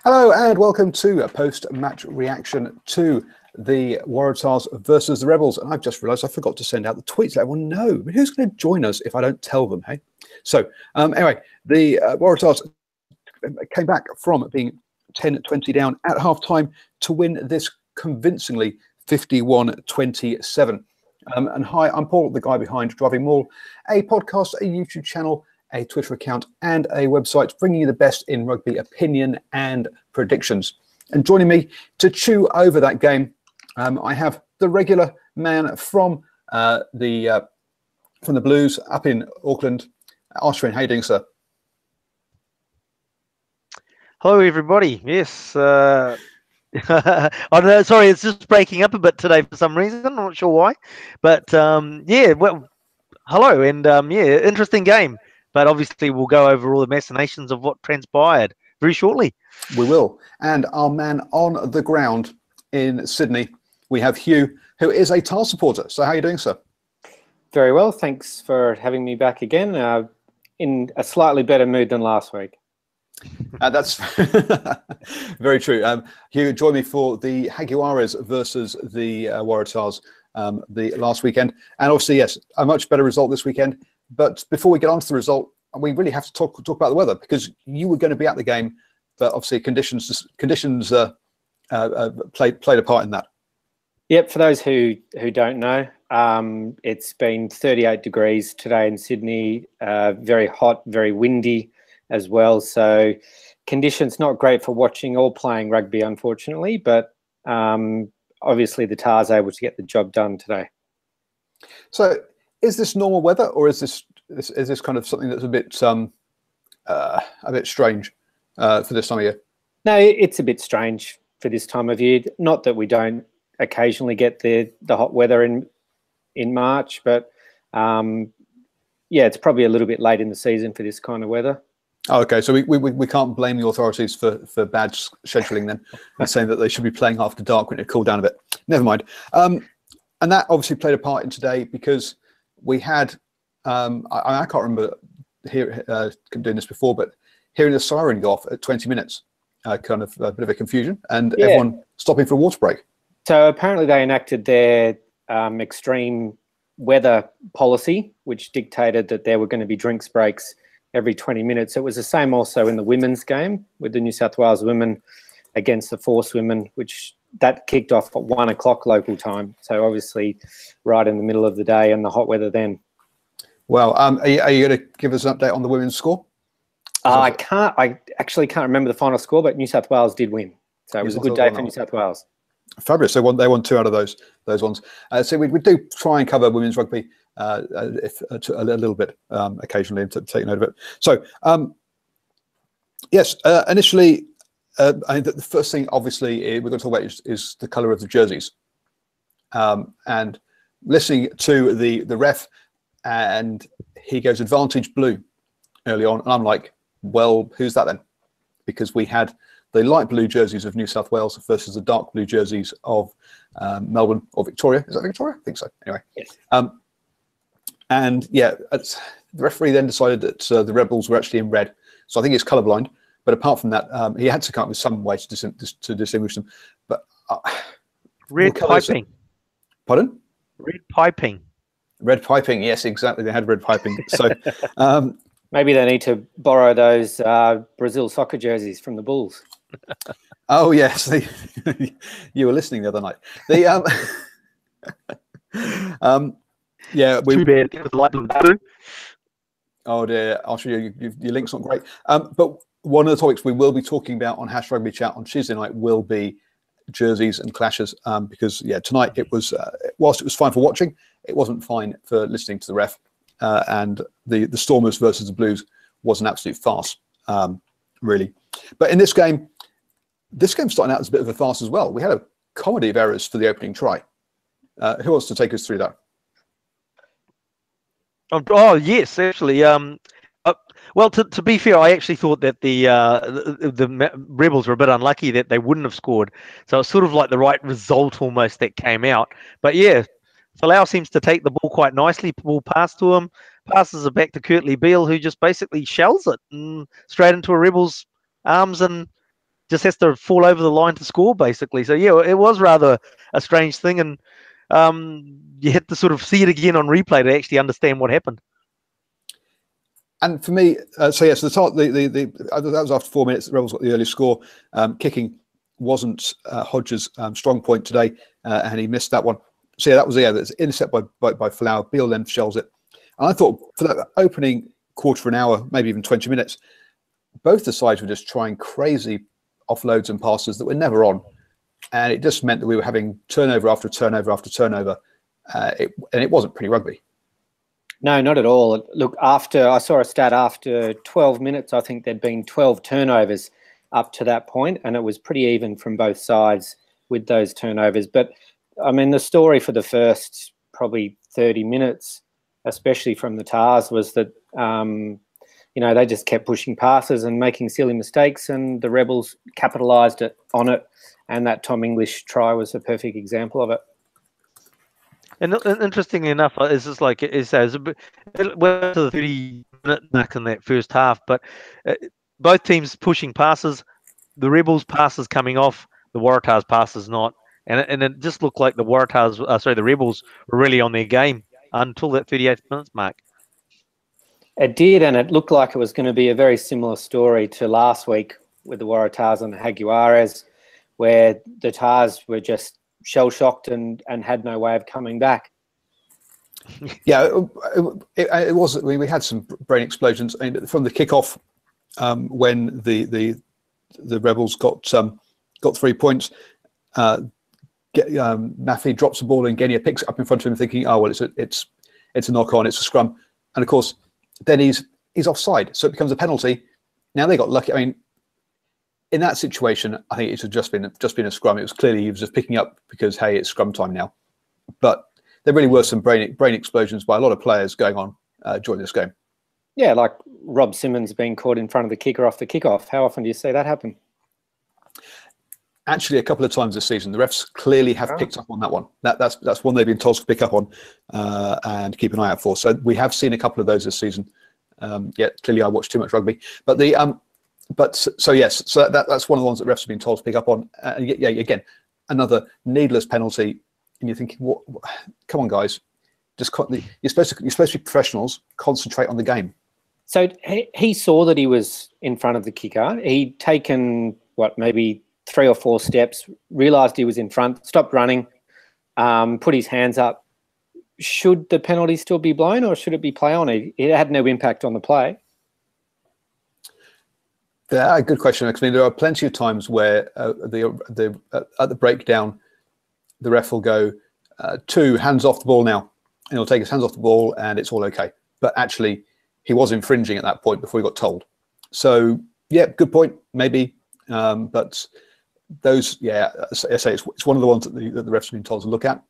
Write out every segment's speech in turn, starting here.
Hello and welcome to a post-match reaction to the Waratahs versus the Rebels. And I've just realised I forgot to send out the tweets to let everyone know. But who's going to join us if I don't tell them, hey? So anyway, the Waratahs came back from being 10-20 down at half-time to win this convincingly 51-27. And hi, I'm Paul, the guy behind DrivingMaul, a podcast, a YouTube channel, a Twitter account and a website bringing you the best in rugby opinion and predictions. And joining me to chew over that game, I have the regular man from the Blues up in Auckland, Ashwin. How are you doing, sir? Hello, everybody. Yes. Oh, no, sorry, it's just breaking up a bit today for some reason. I'm not sure why. But, yeah, well, hello. And, yeah, interesting game. But obviously, we'll go over all the machinations of what transpired very shortly. We will. And our man on the ground in Sydney, we have Hugh, who is a TAR supporter. So how are you doing, sir? Very well. Thanks for having me back again. In a slightly better mood than last week. That's very true. Hugh, join me for the Jaguares versus the Waratahs the last weekend. And obviously, yes, a much better result this weekend. But before we get on to the result, we really have to talk about the weather, because you were going to be at the game, but obviously conditions played a part in that. Yep. For those who don't know, it's been 38 degrees today in Sydney. Very hot, very windy as well. So conditions not great for watching or playing rugby, unfortunately. But obviously the Tars able to get the job done today. So, is this normal weather, or is this kind of something that's a bit strange for this time of year? No, it's a bit strange for this time of year. Not that we don't occasionally get the hot weather in March, but yeah, it's probably a little bit late in the season for this kind of weather. Oh, okay, so we can't blame the authorities for bad scheduling then, and saying that they should be playing after dark when it cooled down a bit. Never mind. And that obviously played a part in today, because we had, I can't remember doing this before, but hearing the siren go off at 20 minutes, kind of a bit of a confusion, and yeah, everyone stopping for a water break. So apparently they enacted their extreme weather policy, which dictated that there were going to be drinks breaks every 20 minutes. It was the same also in the women's game with the New South Wales women against the Force women, which that kicked off at 1 o'clock local time. So obviously right in the middle of the day and the hot weather then. Well, are you going to give us an update on the women's score? I actually can't remember the final score, but New South Wales did win. So it was a good day for New South Wales. Fabulous. So they won 2 out of those ones. So we do try and cover women's rugby a little bit occasionally, to take note of it. So yes, initially, I think that the first thing, obviously, we're going to talk about is the colour of the jerseys. And listening to the ref, and he goes advantage blue early on, and I'm like, well, who's that then? Because we had the light blue jerseys of New South Wales versus the dark blue jerseys of Melbourne or Victoria. Is that Victoria? I think so. Anyway. Yes. And yeah, the referee then decided that the Rebels were actually in red. So I think it's colourblind. But apart from that, he had to come up with some way to distinguish them. But red piping. Pardon? Red piping. Red piping. Yes, exactly. They had red piping. So maybe they need to borrow those Brazil soccer jerseys from the Bulls. Oh yes, you were listening the other night. Yeah, too bad with light blue. Oh dear, I'll show you. Your link's not great. But one of the topics we will be talking about on #Rugby Chat on Tuesday night will be jerseys and clashes, because yeah, tonight it was whilst it was fine for watching, it wasn't fine for listening to the ref, and the Stormers versus the Blues was an absolute farce, really. But in this game starting out as a bit of a farce as well. We had a comedy of errors for the opening try. Who wants to take us through that? Oh yes, actually. Well, to be fair, I actually thought that the Rebels were a bit unlucky that they wouldn't have scored. So it's sort of like the right result almost that came out. But yeah, Falau seems to take the ball quite nicely. Ball pass to him, passes it back to Kurtley Beale, who just basically shells it straight into a Rebels' arms, and just has to fall over the line to score, basically. So yeah, it was rather a strange thing, and you had to sort of see it again on replay to actually understand what happened. And for me, so yes, that was after 4 minutes. The Rebels got the early score. Kicking wasn't Hodges' strong point today, and he missed that one. So yeah, that's intercepted by Flower. Beale then shells it. And I thought for that opening quarter of an hour, maybe even 20 minutes, both the sides were just trying crazy offloads and passes that were never on. And it just meant that we were having turnover after turnover after turnover. And it wasn't pretty rugby. No, not at all. Look, I saw a stat after 12 minutes, I think there'd been 12 turnovers up to that point, and it was pretty even from both sides with those turnovers. But, I mean, the story for the first probably 30 minutes, especially from the Tars, was that, they just kept pushing passes and making silly mistakes, and the Rebels capitalised on it, and that Tom English try was a perfect example of it. And interestingly enough, it's just like it says, it went to the 30-minute mark in that first half, but both teams pushing passes, the Rebels passes coming off, the Waratahs passes not, and it just looked like the Rebels were really on their game until that 38th minutes mark. It did, and it looked like it was going to be a very similar story to last week with the Waratahs and the Jaguares, where the Tars were just shell-shocked and had no way of coming back. Yeah, it was. We had some brain explosions. I mean, from the kickoff, when the Rebels got 3 points, Maffey drops the ball and Genia picks it up in front of him, thinking, "Oh well, it's a knock on, it's a scrum," and of course, then he's offside, so it becomes a penalty. Now they got lucky. I mean, in that situation, I think it should just been a scrum. It was clearly he was just picking up because, hey, it's scrum time now. But there really were some brain explosions by a lot of players going on during this game. Yeah, like Rob Simmons being caught in front of the kicker off the kickoff. How often do you see that happen? Actually, a couple of times this season. The refs clearly have picked up on that one. That's one they've been told to pick up on and keep an eye out for. So we have seen a couple of those this season. Clearly I watch too much rugby. But yes, so that's one of the ones that refs have been told to pick up on. Again, another needless penalty, and you're thinking, "What? Come on, guys! You're supposed to be professionals. Concentrate on the game." So he saw that he was in front of the kicker. He'd taken maybe 3 or 4 steps, realised he was in front, stopped running, put his hands up. Should the penalty still be blown, or should it be play on? It had no impact on the play. Yeah, good question. I mean, there are plenty of times where at the breakdown, the ref will go, 2 hands off the ball now, and he'll take his hands off the ball, and it's all okay. But actually, he was infringing at that point before he got told. So, yeah, good point, maybe. But those, as I say, it's one of the ones that the refs have been told to look at,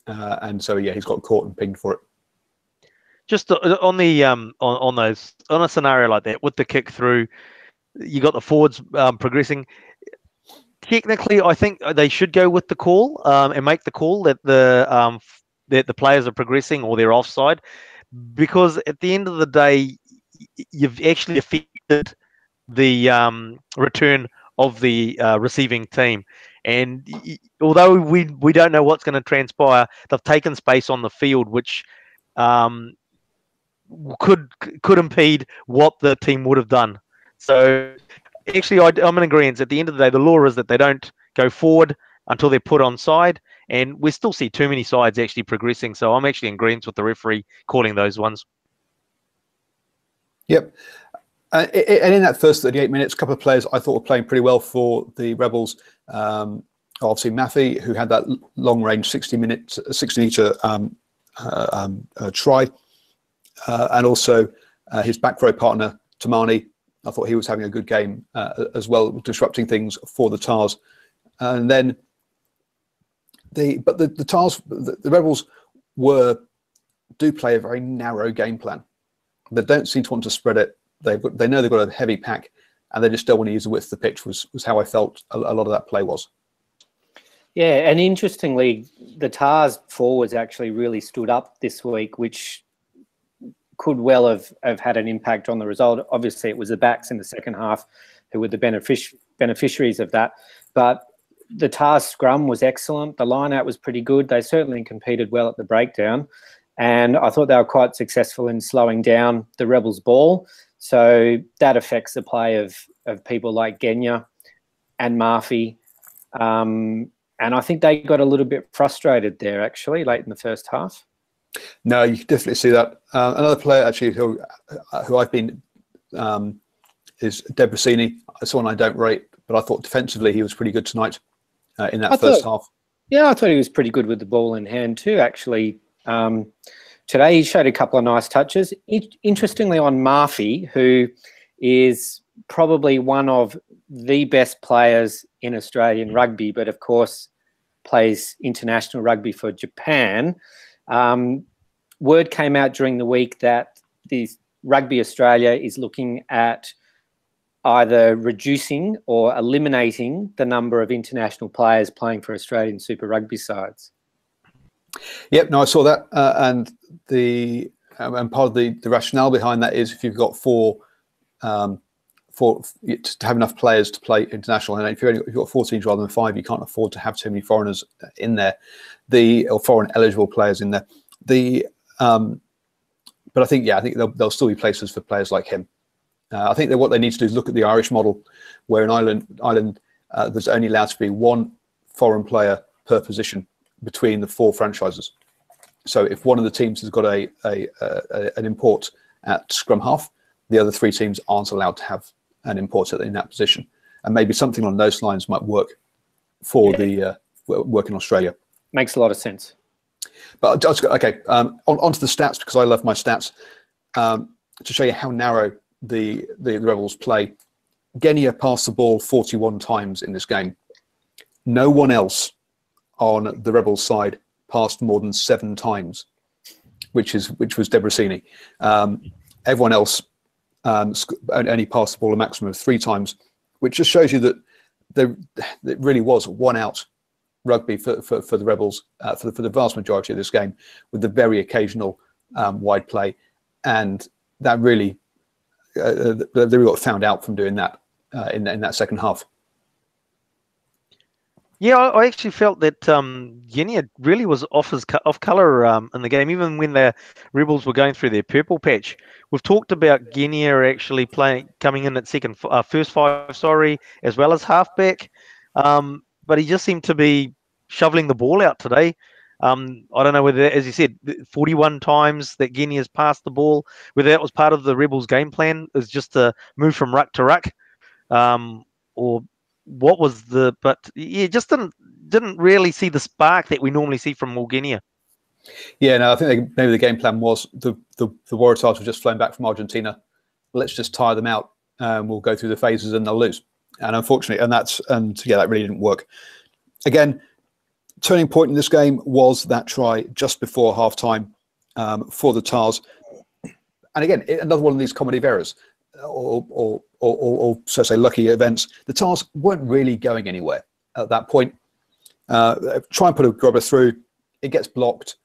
and so he's got caught and pinged for it. Just on the on a scenario like that with the kick through. You got the forwards progressing. Technically, I think they should go with the call and make the call that the players are progressing or they're offside, because at the end of the day, you've actually affected the return of the receiving team. And although we don't know what's going to transpire, they've taken space on the field, which could impede what the team would have done. So actually, I'm in agreement. At the end of the day, the law is that they don't go forward until they're put onside, and we still see too many sides actually progressing. So I'm actually in agreement with the referee calling those ones. Yep. And in that first 38 minutes, a couple of players I thought were playing pretty well for the Rebels. Obviously, Maffey, who had that long-range 60-metre try, and also his back row partner, Tamani. I thought he was having a good game as well, disrupting things for the Tars. And then the Tars, the Rebels do play a very narrow game plan. They don't seem to want to spread it. They know they've got a heavy pack, and they just don't want to use the width of the pitch. Was how I felt a lot of that play was. Yeah, and interestingly, the Tars forwards actually really stood up this week, which could well have had an impact on the result. Obviously, it was the backs in the second half who were the beneficiaries of that. But the Tars scrum was excellent. The line-out was pretty good. They certainly competed well at the breakdown. And I thought they were quite successful in slowing down the Rebels ball. So that affects the play of people like Genya and Murphy. And I think they got a little bit frustrated there, actually, late in the first half. No, you can definitely see that. Another player, actually, who I've been is Debrasini. Someone I don't rate, but I thought defensively he was pretty good tonight in that first half. Yeah, I thought he was pretty good with the ball in hand too, actually. Today he showed a couple of nice touches. Interestingly, on Murphy, who is probably one of the best players in Australian rugby, but of course plays international rugby for Japan. Word came out during the week that the Rugby Australia is looking at either reducing or eliminating the number of international players playing for Australian Super Rugby sides. Yep, no, I saw that, and part of the rationale behind that is if you've got to have enough players to play international, and if you've got 4 teams rather than 5, you can't afford to have too many foreigners in there, or foreign eligible players in there. But I think there'll still be places for players like him. I think that what they need to do is look at the Irish model, where in Ireland there's only allowed to be 1 foreign player per position between the 4 franchises. So if one of the teams has got an import at scrum half, the other 3 teams aren't allowed to have an import in that position. And maybe something along those lines might work for the work in Australia. Makes a lot of sense. But okay, onto the stats, because I love my stats. To show you how narrow the Rebels play, Genia passed the ball 41 times in this game. No one else on the Rebels side passed more than 7 times, which was Debrasini. Everyone else only passed the ball a maximum of 3 times, which just shows you that it really was 1-out rugby for the Rebels for the vast majority of this game, with the very occasional wide play, and that really they really got found out from doing that in that second half. Yeah, I actually felt that Genia really was off colour in the game, even when the Rebels were going through their purple patch. We've talked about Genia actually coming in at first 5, as well as halfback, but he just seemed to be shoveling the ball out today. I don't know whether, as you said, 41 times that Genia has passed the ball, whether that was part of the Rebels' game plan, is just to move from ruck to ruck, or what was but yeah, just didn't really see the spark that we normally see from Guinea. Yeah, no, I think maybe the game plan was the Waratahs were just flown back from Argentina. Let's just tire them out, and we'll go through the phases and they'll lose. And unfortunately, that really didn't work. Again, turning point in this game was that try just before half-time for the Tars. And again, another one of these comedy of errors, or so say lucky events. The Tars weren't really going anywhere at that point. Try and put a grubber through, it gets blocked,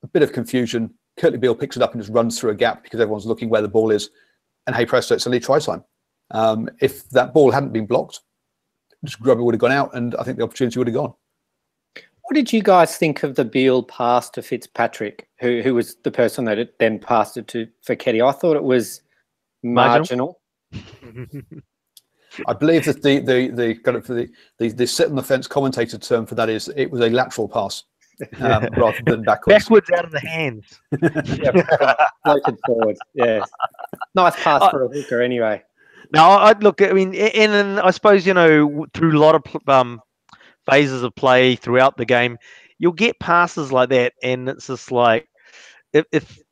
a bit of confusion. Curtly Beale picks it up and just runs through a gap because everyone's looking where the ball is, and hey presto, it's only try time. If that ball hadn't been blocked, just grubber would have gone out, and I think the opportunity would have gone. What did you guys think of the Beale pass to Fitzpatrick, who was the person that then passed it to Fekete? I thought it was marginal. I believe that the sit on the fence commentator term for that is it was a lateral pass rather than backwards. Backwards out of the hands. Floated forward. Yeah, nice pass for a hooker anyway. Now, I mean, and I suppose, through a lot of phases of play throughout the game, you'll get passes like that, and it's just like, it's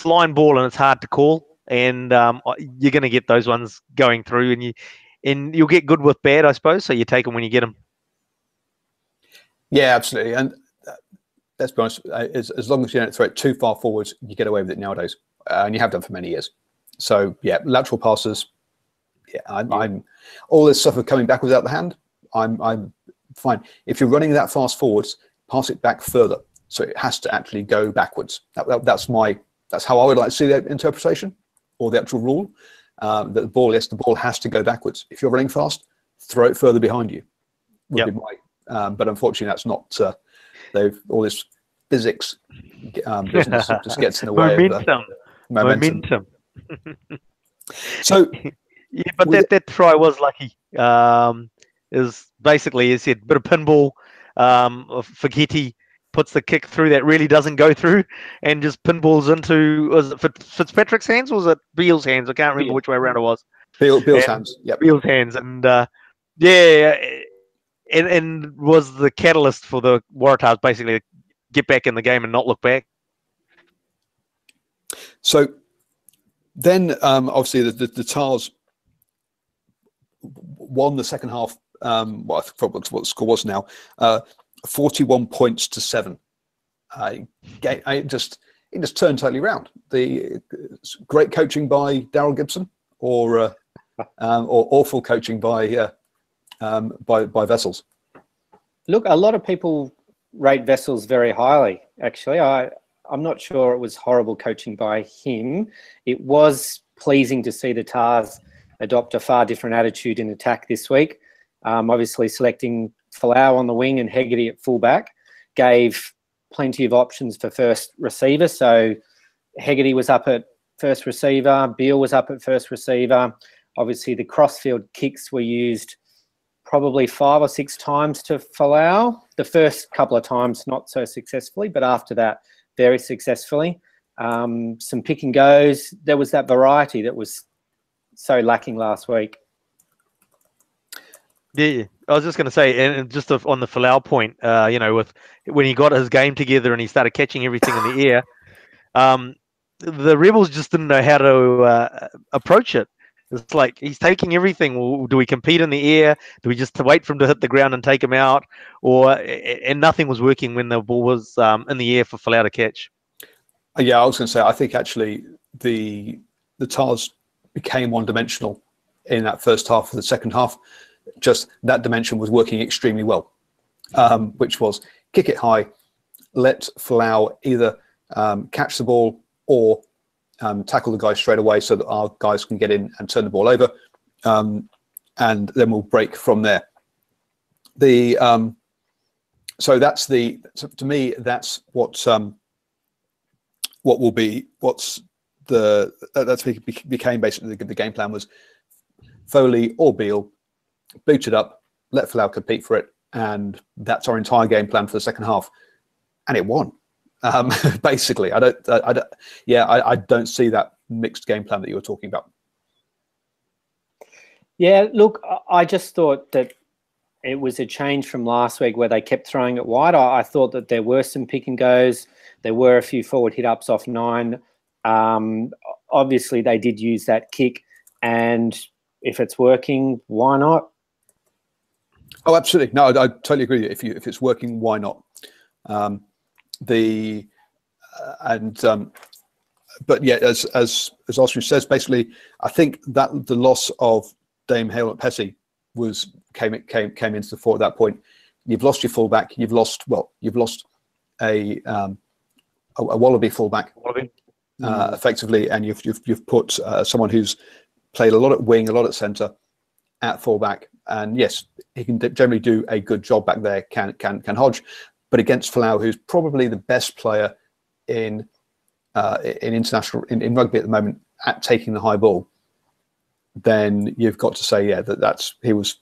line ball and it's hard to call, and you're going to get those ones going through, and you'll get good with bad, I suppose. So you take them when you get them. Yeah, absolutely. And let's be honest, as long as you don't throw it too far forwards, you get away with it nowadays, and you have done for many years. So yeah, lateral passes. Yeah, I'm all this stuff of coming back without the hand. I'm fine. If you're running that fast forwards, pass it back further, so it has to actually go backwards. That's how I would like to see that interpretation or the actual rule. that the ball has to go backwards. If you're running fast, throw it further behind you. Would be my, but unfortunately, that's not. They've all this physics business just gets in the way of momentum. So, yeah, but that try was lucky. Is basically, as said, bit of pinball. Faghetti puts the kick through that really doesn't go through, and just pinballs into, was it Fitzpatrick's hands or was it Beale's hands? I can't remember which way around it was. Beale's hands. Yep. Beale's hands, and and was the catalyst for the Waratahs basically to get back in the game and not look back. So then, obviously, the Tars won the second half. Well, I forgot what the score was now. 41 points to 7. It just turned totally around. The great coaching by Daryl Gibson, or awful coaching by Vessels. Look, a lot of people rate Vessels very highly. Actually, I'm not sure it was horrible coaching by him. It was pleasing to see the Tars adopt a far different attitude in attack this week. Obviously, selecting Folau on the wing and Hegarty at fullback gave plenty of options for first receiver. So Hegarty was up at first receiver, Beale was up at first receiver. Obviously, the crossfield kicks were used probably 5 or 6 times to Folau. The first couple of times not so successfully, but after that, very successfully. Some pick and goes. There was that variety that was so lacking last week. Yeah, I was just going to say, and just on the Folau point, with when he got his game together and he started catching everything in the air, the Rebels just didn't know how to approach it. It's like he's taking everything. Well, do we compete in the air? Do we just wait for him to hit the ground and take him out? And nothing was working when the ball was in the air for Folau to catch. Yeah, I was going to say, I think actually the Tars became one-dimensional in that first half of the second half. Just that dimension was working extremely well, which was kick it high, let Folau either catch the ball or tackle the guy straight away so that our guys can get in and turn the ball over, and then we'll break from there. So that's to me, that's became basically the game plan was Foley or Beale, boot it up, let Folau compete for it, and that's our entire game plan for the second half, and it won. Basically, I don't see that mixed game plan that you were talking about. Yeah, look, I just thought that it was a change from last week where they kept throwing it wide. I thought that there were some pick and goes. There were a few forward hit ups off 9. Obviously, they did use that kick, and if it's working, why not? Oh, absolutely. No, I totally agree. If it's working, why not? But yeah, as Oscar says, basically, I think that the loss of Dame Hale Pesci came into the fore at that point. You've lost your fullback. You've lost a Wallaby fullback, effectively, and you've put someone who's played a lot at wing, a lot at centre, at fullback, and yes, he can generally do a good job back there. Can Hodge, but against Folau, who's probably the best player in international in rugby at the moment at taking the high ball, then you've got to say, yeah, that's he was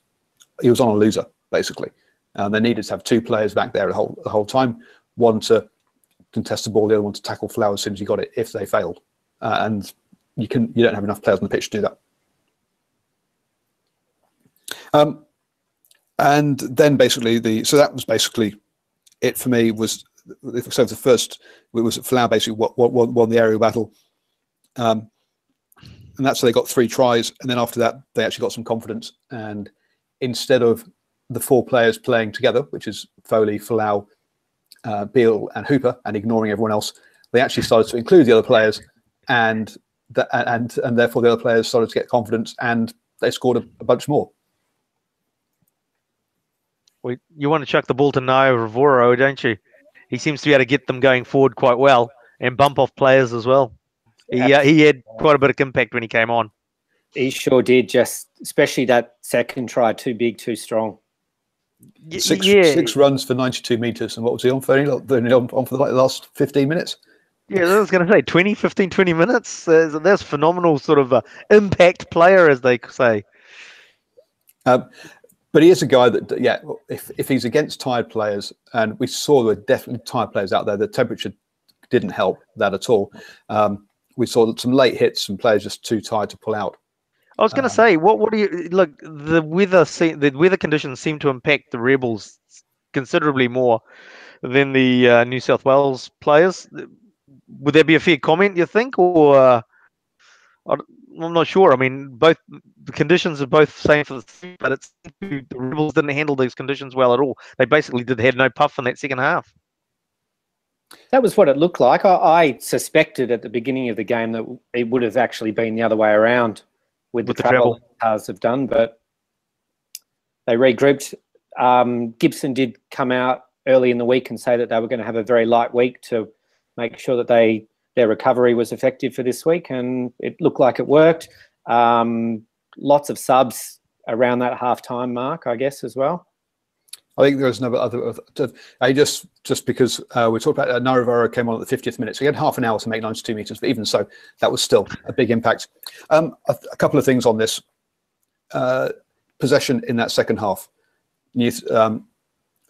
on a loser basically. They needed to have 2 players back there the whole time, one to contest the ball, the other one to tackle Folau as soon as he got it if they failed, and you don't have enough players on the pitch to do that. And then basically so that was basically it for me. So the first it was Folau basically won the aerial battle, and that's how they got 3 tries. And then after that, they actually got some confidence. And instead of the 4 players playing together, which is Foley, Folau, Beale, and Hooper, and ignoring everyone else, they actually started to include the other players, and therefore the other players started to get confidence, and they scored a bunch more. Well, you want to chuck the ball to Naya Ravoro, don't you? He seems to be able to get them going forward quite well and bump off players as well. He had quite a bit of impact when he came on. He sure did. Just especially that second try, too big, too strong. Six runs for 92 meters, and what was he on for? Only on for the last 15 minutes. Yeah, I was going to say 20 minutes. That's phenomenal sort of impact player, as they say. But he is a guy that, yeah, if he's against tired players, and we saw there were definitely tired players out there, the temperature didn't help that at all. We saw some late hits and players just too tired to pull out. I was going to say, what do you look? The weather conditions seem to impact the Rebels considerably more than the New South Wales players. Would that be a fair comment, you think, or I'm not sure. I mean, both the conditions are both same for the team, but the Rebels didn't handle these conditions well at all. They basically had no puff in that second half. That was what it looked like. I suspected at the beginning of the game that it would have actually been the other way around with the travel cars have done, but they regrouped. Gibson did come out early in the week and say that they were going to have a very light week to make sure that their recovery was effective for this week, and it looked like it worked. Lots of subs around that half-time mark, I guess, as well. I think there was just because we talked about Naravaro came on at the 50th minute, so he had half an hour to make 92 meters, but even so, that was still a big impact. A couple of things on this possession in that second half. The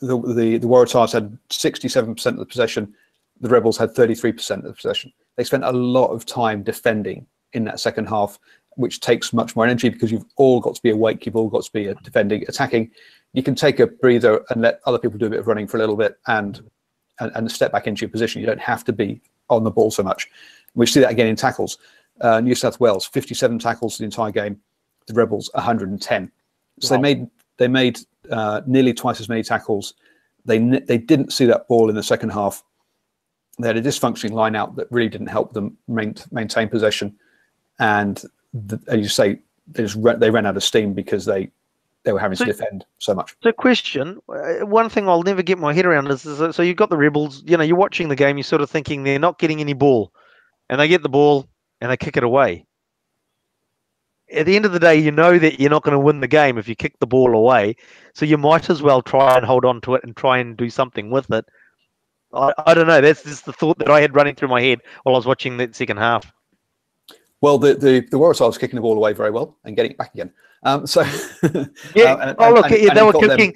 Waratahs had 67% of the possession. The Rebels had 33% of the possession. They spent a lot of time defending in that second half, which takes much more energy because you've all got to be awake. You've all got to be defending, attacking. You can take a breather and let other people do a bit of running for a little bit and step back into your position. You don't have to be on the ball so much. We see that again in tackles. New South Wales, 57 tackles the entire game. The Rebels, 110. So wow. They made nearly twice as many tackles. They didn't see that ball in the second half. They had a dysfunctioning line out that really didn't help them maintain possession. And as you say, they ran out of steam because they were having to defend so much. So question, one thing I'll never get my head around is so you've got the Rebels, you're watching the game, you're sort of thinking they're not getting any ball. And they get the ball and they kick it away. At the end of the day, you know that you're not going to win the game if you kick the ball away. So you might as well try and hold on to it and try and do something with it. I don't know. That's just the thought that I had running through my head while I was watching that second half. Well, the Waratahs was kicking the ball away very well and getting it back again. Yeah. They were kicking.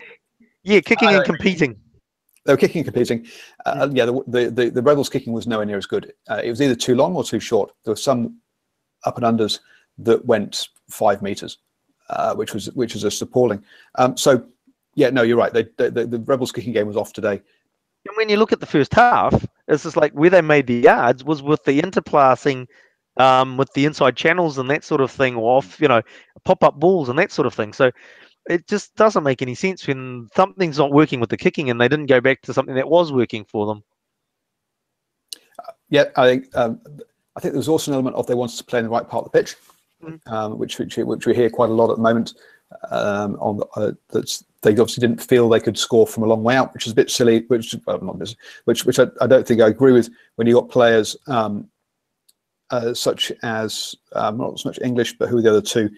Yeah, kicking and competing. They were kicking and competing. The Rebels' kicking was nowhere near as good. It was either too long or too short. There were some up and unders that went 5 meters, which was just appalling. So, yeah, no, you're right. The Rebels' kicking game was off today. And when you look at the first half, it's just like where they made the yards was with the interpassing, with the inside channels and that sort of thing, off, pop-up balls and that sort of thing. So it just doesn't make any sense when something's not working with the kicking and they didn't go back to something that was working for them. Yeah, I think there's also an element of they wanted to play in the right part of the pitch, which we hear quite a lot at the moment. That they obviously didn't feel they could score from a long way out, which is a bit silly. Which I don't think I agree with. When you got players such as not so much English, but who were the other two?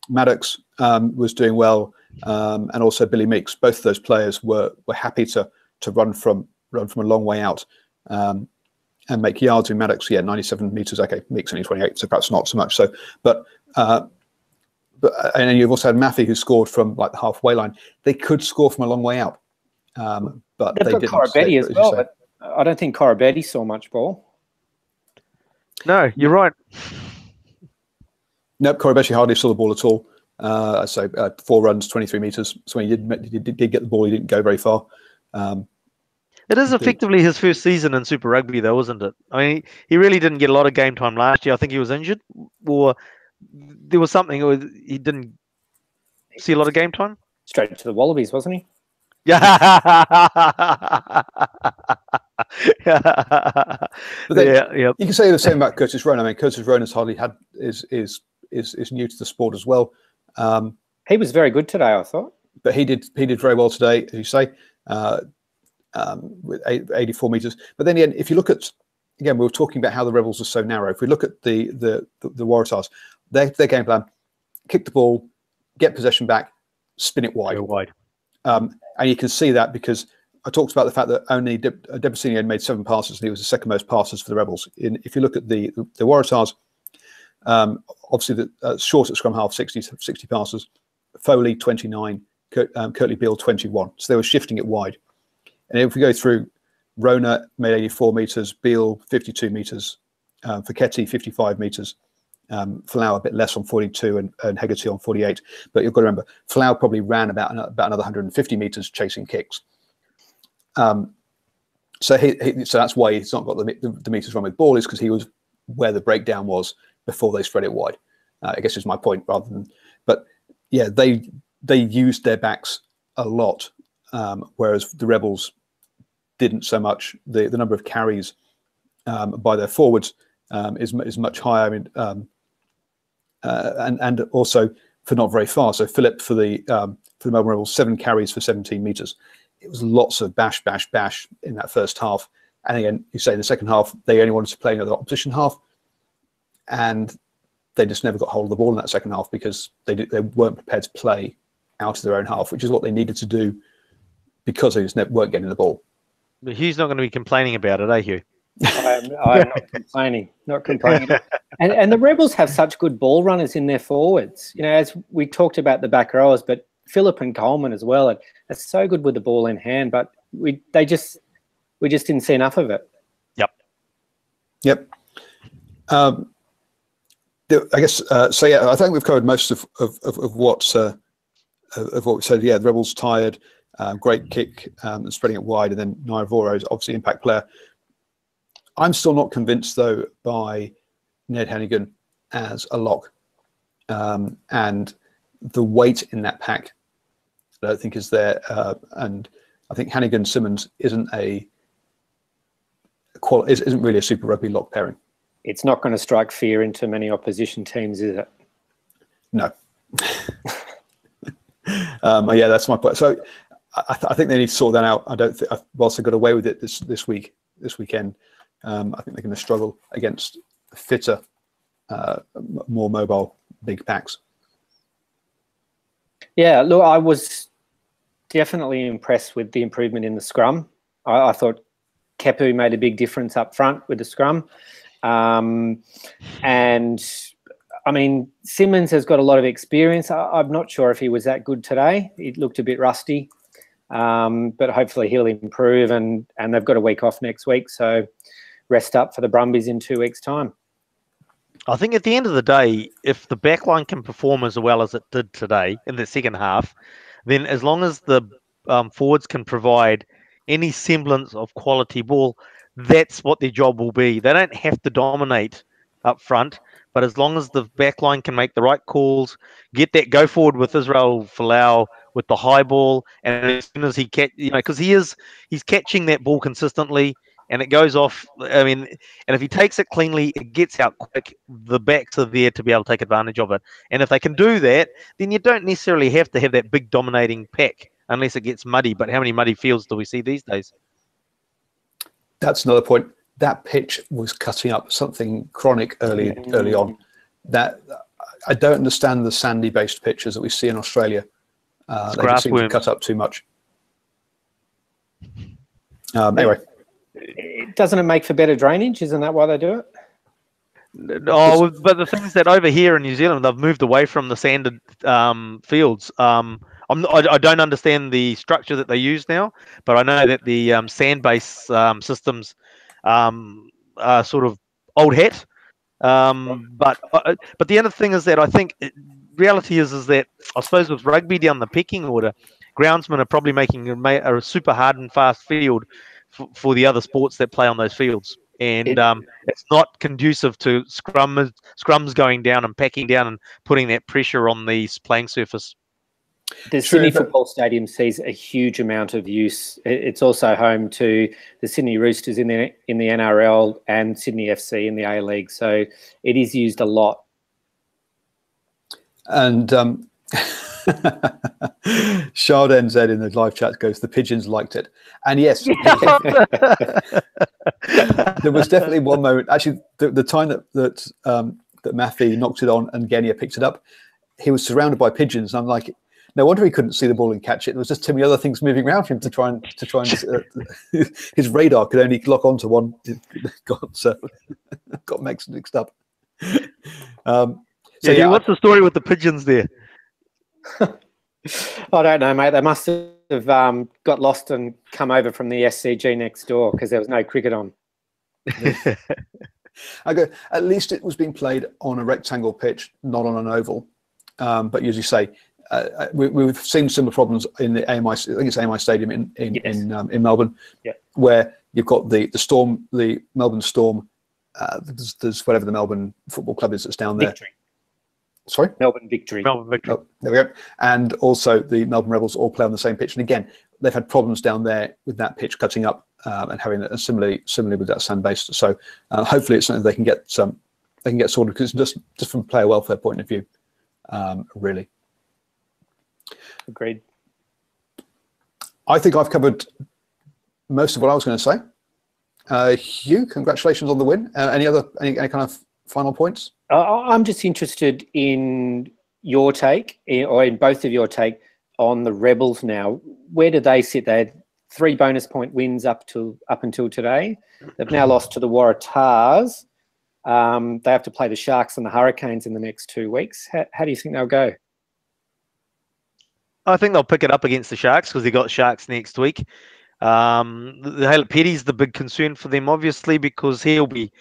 Maddox was doing well, and also Billy Meeks. Both of those players were happy to run from a long way out and make yards. In Maddox, 97 meters. Okay, Meeks only 28, so perhaps not so much. So, but and you've also had Maffey who scored from like the halfway line. They could score from a long way out, but they didn't. Corabetti as well, but I don't think Corabetti saw much ball. No, you're right. Nope, Corabetti hardly saw the ball at all. So 4 runs, 23 meters. So when he did get the ball, he didn't go very far. It is effectively his first season in Super Rugby, though, isn't it? I mean, he really didn't get a lot of game time last year. I think he was injured, or there was something, or he didn't see a lot of game time. Straight to the Wallabies, wasn't he? Yeah. You can say the same about Curtis Rowan. I mean, Curtis Rowan has hardly had is new to the sport as well. He was very good today, I thought. But he did very well today, as you say, with 84 meters. But then again, if you look at, again, we were talking about how the Rebels are so narrow. If we look at the Waratahs, their game plan: kick the ball, get possession back, spin it wide. Go wide. And you can see that because I talked about the fact that only Debasini had made 7 passes, and he was the second most passes for the Rebels. If you look at the Waratahs, obviously the short at scrum half, 60 passes, Foley 29, Curtly Beale 21. So they were shifting it wide. And if we go through, Rona made 84 metres, Beale 52 metres, Fiketti 55 metres, Folau a bit less on 42, and Hegarty on 48. But you've got to remember, Folau probably ran about another 150 metres chasing kicks. So that's why he's not got the metres run with ball, is because he was where the breakdown was before they spread it wide. I guess is my point, rather than. But yeah, they used their backs a lot, whereas the Rebels didn't so much. The number of carries by their forwards is much higher. I mean, and also for not very far. So Philip for the Melbourne Rebels, 7 carries for 17 metres. It was lots of bash in that first half. And again, you say in the second half, they only wanted to play another opposition half, and they just never got hold of the ball in that second half because they weren't prepared to play out of their own half, which is what they needed to do because they just weren't getting the ball. But Hugh's not going to be complaining about it, Hugh? I'm not complaining. Not complaining. And the Rebels have such good ball runners in their forwards. You know, as we talked about the back rowers, but Phillip and Coleman as well. It's so good with the ball in hand, but we just didn't see enough of it. Yep. I guess so. Yeah, I think we've covered most of what we said. Yeah, the Rebels tired, great kick, and spreading it wide, and then Naivoro is obviously impact player. I'm still not convinced though by Ned Hannigan as a lock, and the weight in that pack I don't think is there, and I think Hannigan Simmons isn't really a Super Rugby lock pairing. It's not going to strike fear into many opposition teams, is it? No. Yeah, that's my point. So I think they need to sort that out. I don't think, whilst they got away with it this weekend, I think they're going to struggle against fitter, more mobile big packs. Yeah, look, I was definitely impressed with the improvement in the scrum. I thought Kepu made a big difference up front with the scrum. And I mean, Simmons has got a lot of experience. I'm not sure if he was that good today. He looked a bit rusty, but hopefully he'll improve, and they've got a week off next week. So rest up for the Brumbies in 2 weeks' time. I think at the end of the day, if the backline can perform as well as it did today in the second half, then as long as the forwards can provide any semblance of quality ball, that's what their job will be. They don't have to dominate up front, but as long as the backline can make the right calls, get that go forward with Israel Folau with the high ball, and as soon as he because he's catching that ball consistently, and it goes off. I mean, and if he takes it cleanly, it gets out quick. The backs are there to be able to take advantage of it. And if they can do that, then you don't necessarily have to have that big dominating pack unless it gets muddy. But how many muddy fields do we see these days? That's another point. That pitch was cutting up something chronic early on. That I don't understand the sandy-based pitches that we see in Australia. They just seem to cut up too much. Anyway. Doesn't it make for better drainage? Isn't that why they do it? No, but the thing is that over here in New Zealand, they've moved away from the sanded fields. I don't understand the structure that they use now, but I know that the sand-based systems are sort of old hat. But the other thing is that I think reality is that I suppose with rugby down the pecking order, groundsmen are probably making a super hard and fast field for the other sports that play on those fields, and it's not conducive to scrums going down and packing down and putting that pressure on the playing surface. The Sydney Football Stadium sees a huge amount of use. It's also home to the Sydney Roosters in the NRL and Sydney FC in the A-League, so it is used a lot. And Chardin said in the live chat, goes, the Pigeons liked it. And yes, there was definitely one moment, actually the time that that Maffei knocked it on and Genia picked it up, he was surrounded by pigeons. And I'm like, no wonder he couldn't see the ball and catch it. There was just too many other things moving around him to try and his radar could only lock onto one. Got mixed up. What's the story with the pigeons there? I don't know, mate. They must have got lost and come over from the SCG next door because there was no cricket on. At least it was being played on a rectangle pitch, not on an oval. But as you say, we've seen similar problems in the AMI. I think it's AMI Stadium in Melbourne, where you've got the Storm, the Melbourne Storm. There's whatever the Melbourne Football Club is that's down there. Victory. Sorry? Melbourne Victory. Melbourne Victory. Oh, there we go. And also the Melbourne Rebels all play on the same pitch. And again, they've had problems down there with that pitch cutting up and having a similarly with that sand base. So hopefully it's something they can get sorted, because just from a player welfare point of view, really. Agreed. I think I've covered most of what I was going to say. Hugh, congratulations on the win. Any kind of final points? I'm just interested in your take, or in both of your take, on the Rebels now. Where do they sit? They had 3 bonus point wins up until today. They've now lost to the Waratahs. They have to play the Sharks and the Hurricanes in the next 2 weeks. How do you think they'll go? I think they'll pick it up against the Sharks, because they got Sharks next week. The Haylett Petty's the big concern for them, obviously, because he'll be,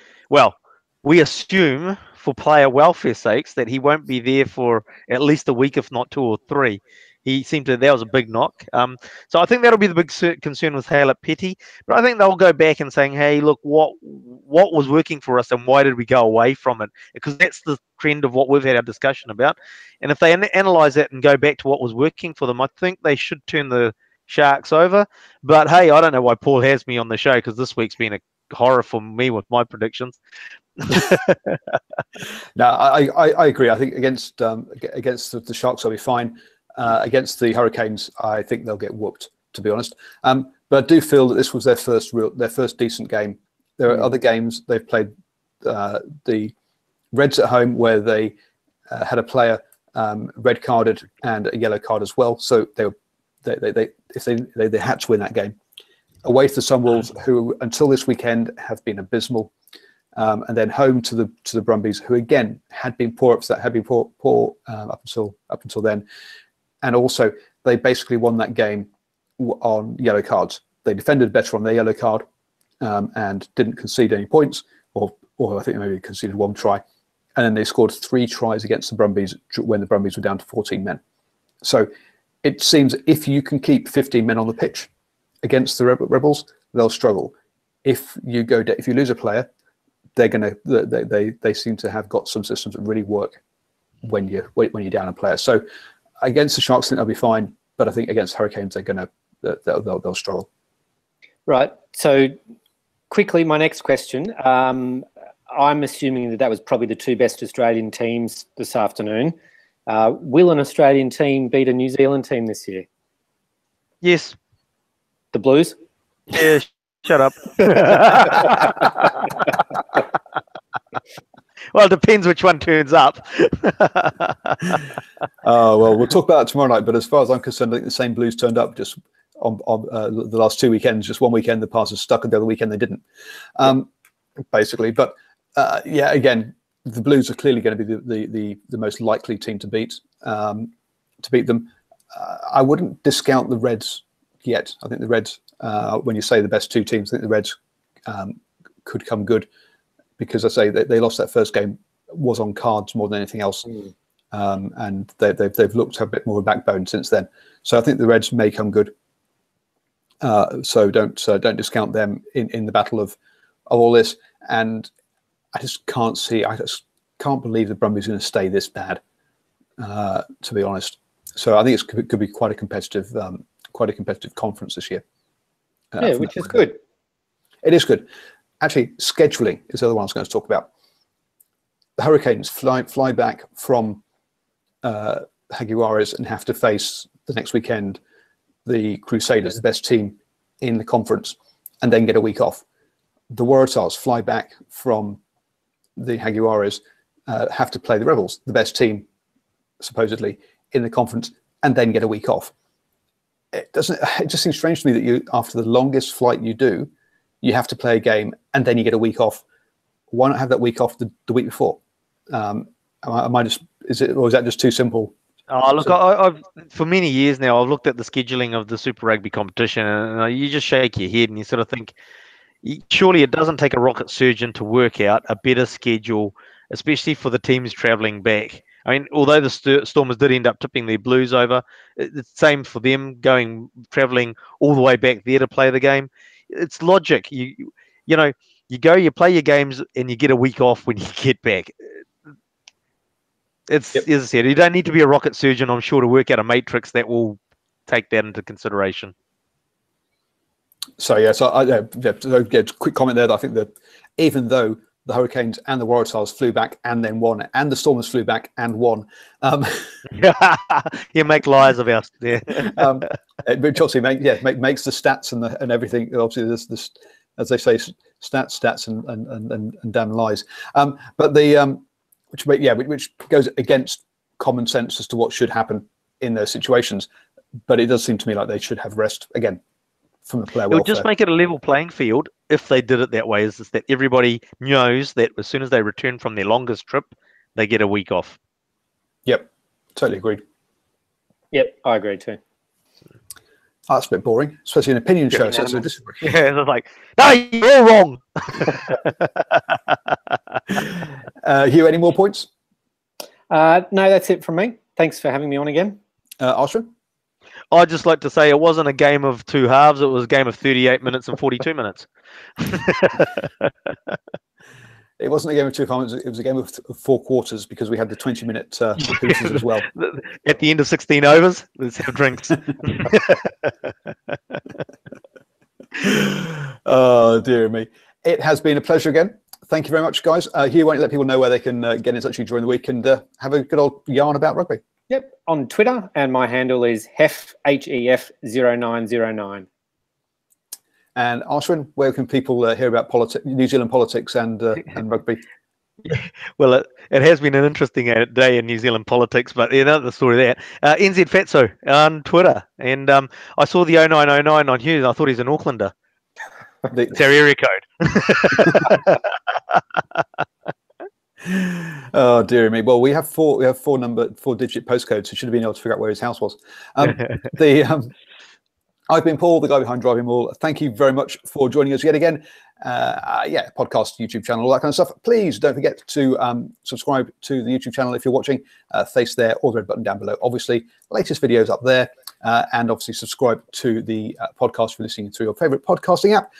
we assume for player welfare sakes that he won't be there for at least a week, if not 2 or 3. He seemed to, that was a big knock. So I think that'll be the big concern with Haylett Petty. But I think they'll go back and saying, hey, look, what was working for us and why did we go away from it? Because that's the trend of what we've had our discussion about. And if they analyse that and go back to what was working for them, I think they should turn the Sharks over. But hey, I don't know why Paul has me on the show, because this week's been a horror for me with my predictions. No, I agree. I think against the Sharks they'll be fine. Against the Hurricanes, I think they'll get whooped, to be honest. But I do feel that this was their first decent game. There are other games they've played. The Reds at home, where they had a player red carded and a yellow card as well. So they had to win that game. Away to the Sunwolves, who until this weekend have been abysmal. And then home to the Brumbies, who again had been poor up until then, and also they basically won that game on yellow cards. They defended better on their yellow card and didn't concede any points, or I think maybe conceded 1 try, and then they scored 3 tries against the Brumbies when the Brumbies were down to 14 men. So it seems if you can keep 15 men on the pitch against the Rebels, they'll struggle. If you lose a player, they seem to have got some systems that really work when you're down a player. So against the Sharks, I think they'll be fine, but I think against Hurricanes they'll struggle. Right. So quickly, my next question. I'm assuming that was probably the 2 best Australian teams this afternoon. Will an Australian team beat a New Zealand team this year? Yes. The Blues? Yeah. Shut up. Well, it depends which one turns up. Well, we'll talk about it tomorrow night. But as far as I'm concerned, I think the same Blues turned up just on the last 2 weekends. Just one weekend the passes stuck, and the other weekend they didn't. Basically, but again, the Blues are clearly going to be the most likely team to beat them. I wouldn't discount the Reds yet. I think the Reds, when you say the best 2 teams, I think the Reds could come good, because I say they lost that first game was on cards more than anything else, and they've looked to have a bit more of a backbone since then. So I think the Reds may come good. So don't discount them in the battle of all this. And I just can't believe the Brumbies are going to stay this bad, to be honest. So I think it could be quite a competitive conference this year. Which is good. It is good. Actually, scheduling is the other one I was going to talk about. The Hurricanes fly back from Jaguares and have to face the next weekend the Crusaders, the best team in the conference, and then get a week off. The Waratahs fly back from the Jaguares have to play the Rebels, the best team, supposedly, in the conference, and then get a week off. It just seems strange to me that you, after the longest flight you do, you have to play a game and then you get a week off. Why not have that week off the week before? Is that just too simple? Oh, look, I've for many years now, I've looked at the scheduling of the Super Rugby competition, and you just shake your head and you sort of think, surely it doesn't take a rocket surgeon to work out a better schedule, especially for the teams travelling back. I mean, although the Stormers did end up tipping their Blues over, it's the same for them travelling all the way back there to play the game. It's logic. You play your games, and you get a week off when you get back. As I said, you don't need to be a rocket surgeon, I'm sure, to work out a matrix that will take that into consideration. So quick comment there. That I think that even though the Hurricanes and the Waratahs flew back and then won, and the Stormers flew back and won, you make liars of us. Yeah. Which obviously makes the stats and everything. Obviously, this as they say, stats and damn lies. But the which goes against common sense as to what should happen in those situations. But it does seem to me like they should have rest again from the player welfare. It would just make it a level playing field if they did it that way. Is that everybody knows that as soon as they return from their longest trip, they get a week off. Yep, totally agreed. Yep, I agree too. That's a bit boring, especially an opinion show. So it's like, no, you're all wrong. Hugh, any more points? No, that's it from me. Thanks for having me on again. Ashwin? I'd just like to say it wasn't a game of two halves. It was a game of 38 minutes and 42 minutes. It wasn't a game of two halves. It was a game of 4 quarters because we had the 20-minute pieces as well. At the end of 16 overs, let's have drinks. Oh, dear me. It has been a pleasure again. Thank you very much, guys. Hugh, why don't you let people know where they can get in touch with you during the week and have a good old yarn about rugby? Yep, on Twitter, and my handle is HEF0909. And Ashwin, where can people hear about New Zealand politics and rugby? Well, it has been an interesting day in New Zealand politics, but another story there. NZ Fatso on Twitter, and I saw the 0909 on Hughes. I thought he's an Aucklander. It's our area code. Oh dear me. Well, we have four digit postcodes, so should have been able to figure out where his house was. I've been Paul, the guy behind DrivingMaul. Thank you very much for joining us yet again. Podcast, YouTube channel, all that kind of stuff. Please don't forget to subscribe to the YouTube channel if you're watching. Face there or the red button down below. Obviously, latest videos up there. And obviously subscribe to the podcast for listening through your favorite podcasting app.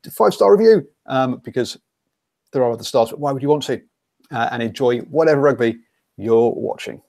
5-star review because there are other stars, but why would you want to? And enjoy whatever rugby you're watching.